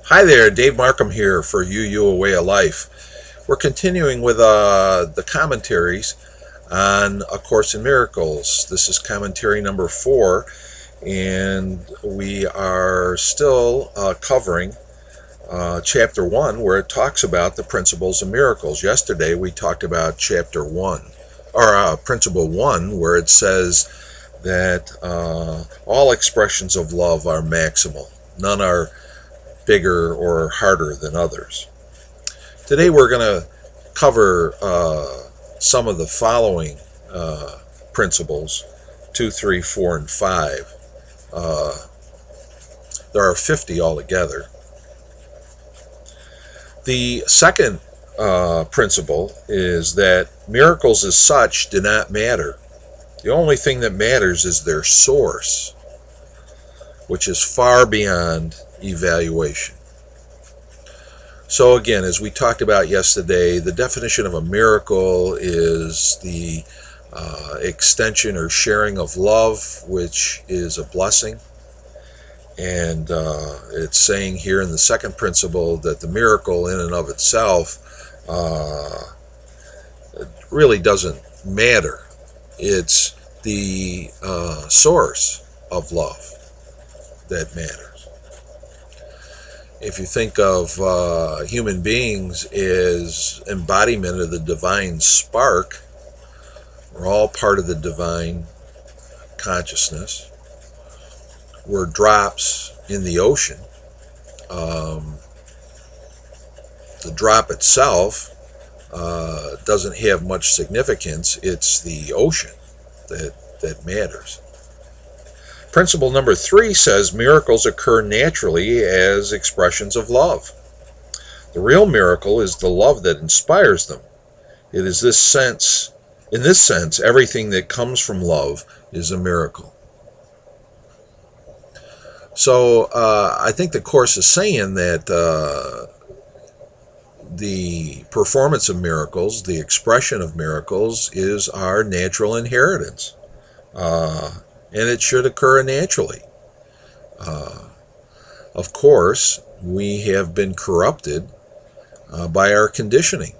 Hi there, Dave Markham here for You A Way of Life. We're continuing with the commentaries on A Course in Miracles. This is commentary number 4, and we are still covering chapter 1, where it talks about the principles of miracles. Yesterday we talked about chapter 1, or principle 1, where it says that all expressions of love are maximal. None are bigger or harder than others. Today we're going to cover some of the following principles, 2, 3, 4, and 5. There are 50 altogether. The second principle is that miracles as such do not matter. The only thing that matters is their source, which is far beyond evaluation. So again, as we talked about yesterday, the definition of a miracle is the extension or sharing of love, which is a blessing. And it's saying here in the second principle that the miracle in and of itself it really doesn't matter. It's the source of love that matters. If you think of human beings as embodiment of the divine spark, we're all part of the divine consciousness. We're drops in the ocean. The drop itself doesn't have much significance. It's the ocean that matters. Principle number 3 says miracles occur naturally as expressions of love. The real miracle is the love that inspires them. It is in this sense, everything that comes from love is a miracle. So I think the Course is saying that the performance of miracles, the expression of miracles, is our natural inheritance. And it should occur naturally. Of course, we have been corrupted by our conditioning.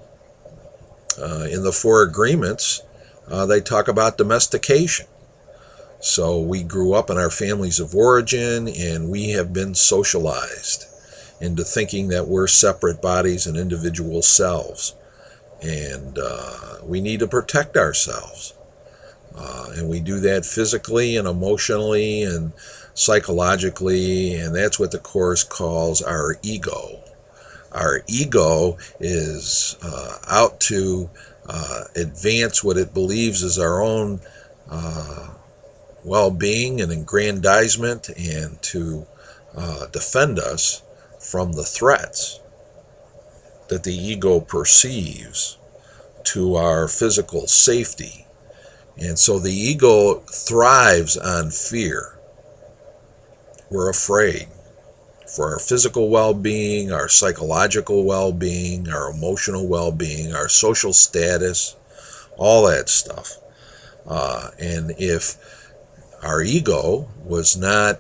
In the 4 agreements, they talk about domestication. So we grew up in our families of origin, and we have been socialized into thinking that we're separate bodies and individual selves. And we need to protect ourselves. And we do that physically and emotionally and psychologically, and that's what the Course calls our ego. Our ego is out to advance what it believes is our own well-being and aggrandizement, and to defend us from the threats that the ego perceives to our physical safety. And so the ego thrives on fear. We're afraid for our physical well-being, our psychological well-being, our emotional well-being, our social status, all that stuff. And if our ego was not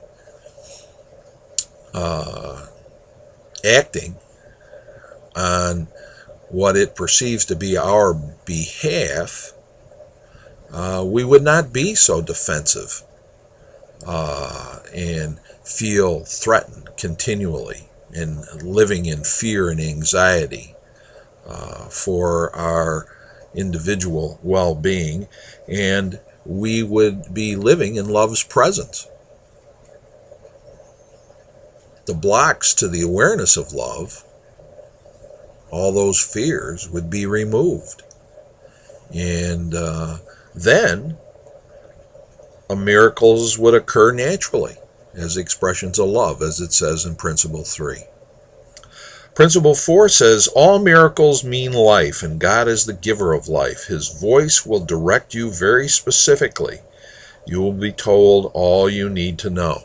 acting on what it perceives to be our behalf, we would not be so defensive and feel threatened continually and living in fear and anxiety for our individual well-being, and we would be living in love's presence. The blocks to the awareness of love, all those fears, would be removed. And then miracles would occur naturally as expressions of love, as it says in Principle 3. Principle 4 says, all miracles mean life, and God is the giver of life. His voice will direct you very specifically. You will be told all you need to know.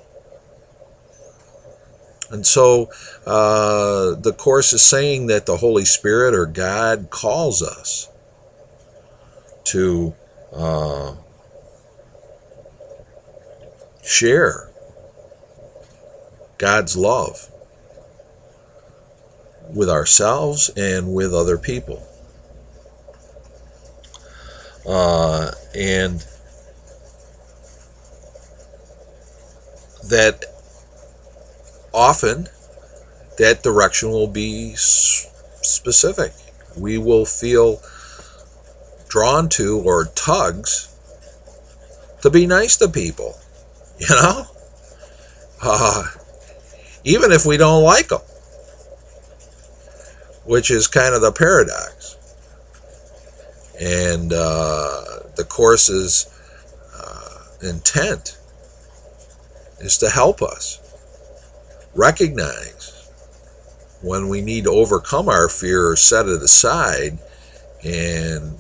And so the Course is saying that the Holy Spirit or God calls us to share God's love with ourselves and with other people. And that often that direction will be specific. We will feel drawn to or tugs to be nice to people, you know, even if we don't like them, which is kind of the paradox. And the Course's intent is to help us recognize when we need to overcome our fear or set it aside and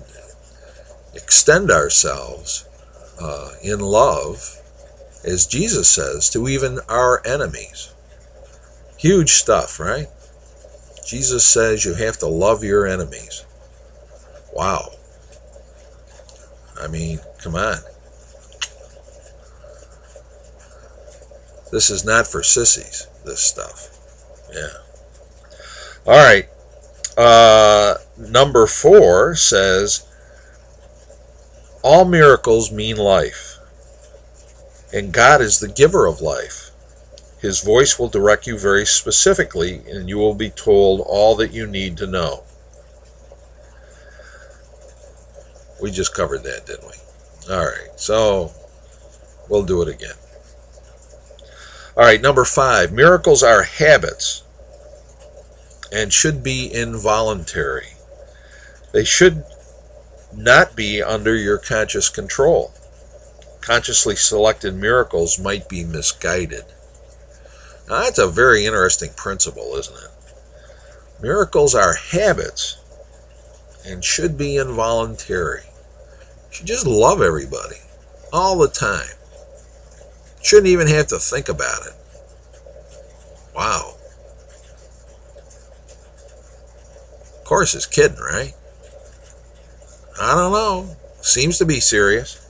extend ourselves in love, as Jesus says, to even our enemies. Huge stuff, right? Jesus says you have to love your enemies. Wow. I mean, come on. This is not for sissies, this stuff. Yeah. All right. Number 4 says, all miracles mean life, and God is the giver of life. His voice will direct you very specifically, and you will be told all that you need to know. We just covered that, didn't we? All right, so we'll do it again. All right, number 5, miracles are habits and should be involuntary. They should not be under your conscious control. Consciously selected miracles might be misguided. Now, that's a very interesting principle, isn't it? Miracles are habits and should be involuntary. You should just love everybody all the time. Shouldn't even have to think about it. Wow. Of course, it's kidding, right? I don't know. Seems to be serious.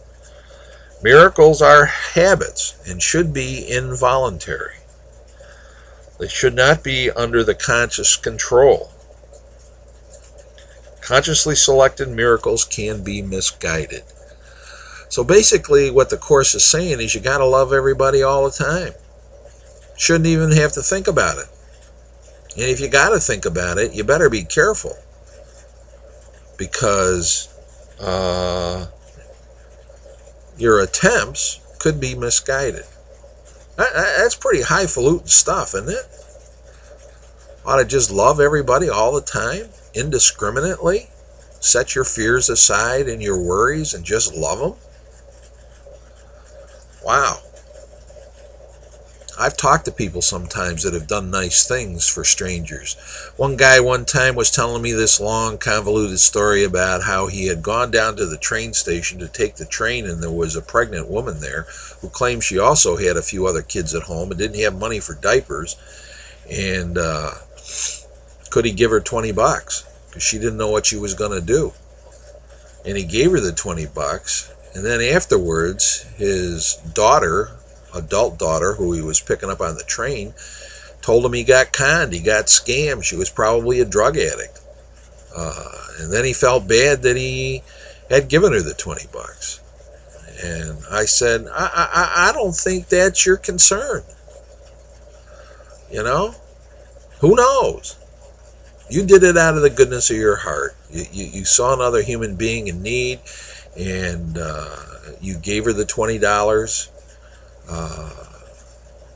Miracles are habits and should be involuntary. They should not be under the conscious control. Consciously selected miracles can be misguided. So basically what the Course is saying is you got to love everybody all the time. Shouldn't even have to think about it. And if you got to think about it, you better be careful. Because your attempts could be misguided. That's pretty highfalutin stuff, isn't it? Ought to just love everybody all the time, indiscriminately. Set your fears aside and your worries and just love them. Wow. I've talked to people sometimes that have done nice things for strangers. One guy one time was telling me this long, convoluted story about how he had gone down to the train station to take the train, and there was a pregnant woman there who claimed she also had a few other kids at home and didn't have money for diapers. And could he give her $20? Because she didn't know what she was going to do. And he gave her the $20. And then afterwards, his daughter, adult daughter, who he was picking up on the train, told him he got conned, he got scammed, she was probably a drug addict. And then he felt bad that he had given her the $20. And I said, I don't think that's your concern. You know? Who knows? You did it out of the goodness of your heart. You saw another human being in need, and you gave her the $20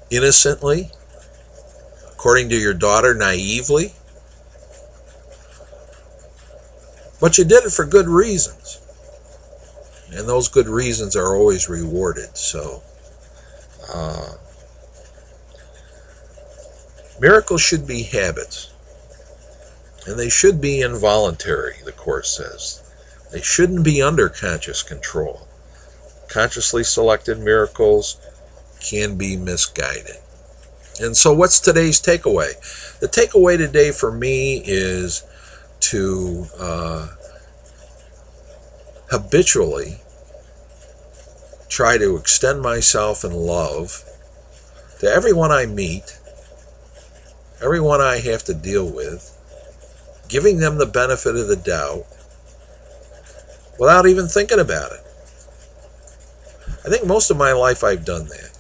innocently, according to your daughter, naively. But you did it for good reasons. And those good reasons are always rewarded. So, miracles should be habits. And they should be involuntary, the Course says. They shouldn't be under conscious control. Consciously selected miracles can be misguided. And so what's today's takeaway? The takeaway today for me is to habitually try to extend myself in love to everyone I meet, everyone I have to deal with, giving them the benefit of the doubt without even thinking about it. I think most of my life I've done that.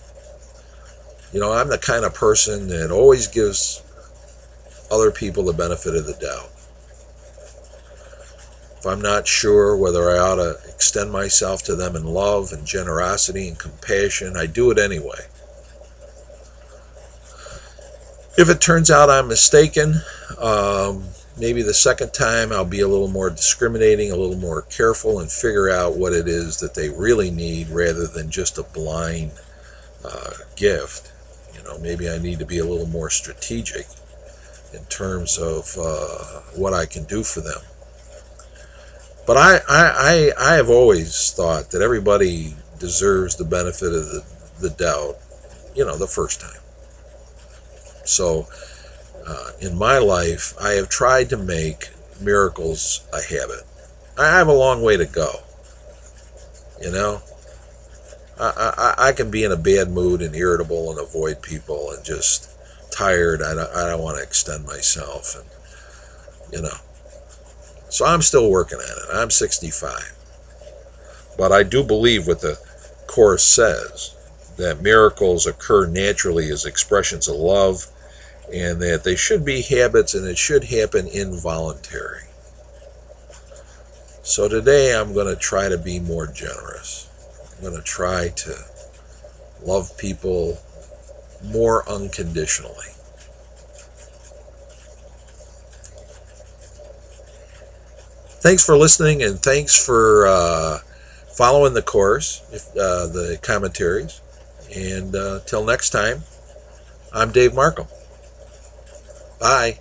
You know, I'm the kind of person that always gives other people the benefit of the doubt. If I'm not sure whether I ought to extend myself to them in love and generosity and compassion, I do it anyway. If it turns out I'm mistaken, maybe the second time I'll be a little more discriminating, a little more careful, and figure out what it is that they really need rather than just a blind gift. You know, maybe I need to be a little more strategic in terms of what I can do for them. But I have always thought that everybody deserves the benefit of the doubt, you know, the first time. So in my life, I have tried to make miracles a habit. I have a long way to go. You know, I can be in a bad mood and irritable and avoid people and just tired. I don't want to extend myself, and you know. So I'm still working at it. I'm 65. But I do believe what the Course says, that miracles occur naturally as expressions of love, and that they should be habits, and it should happen involuntary. So today I'm going to try to be more generous. I'm going to try to love people more unconditionally. Thanks for listening, and thanks for following the Course, the commentaries. And till next time, I'm Dave Markham. Bye.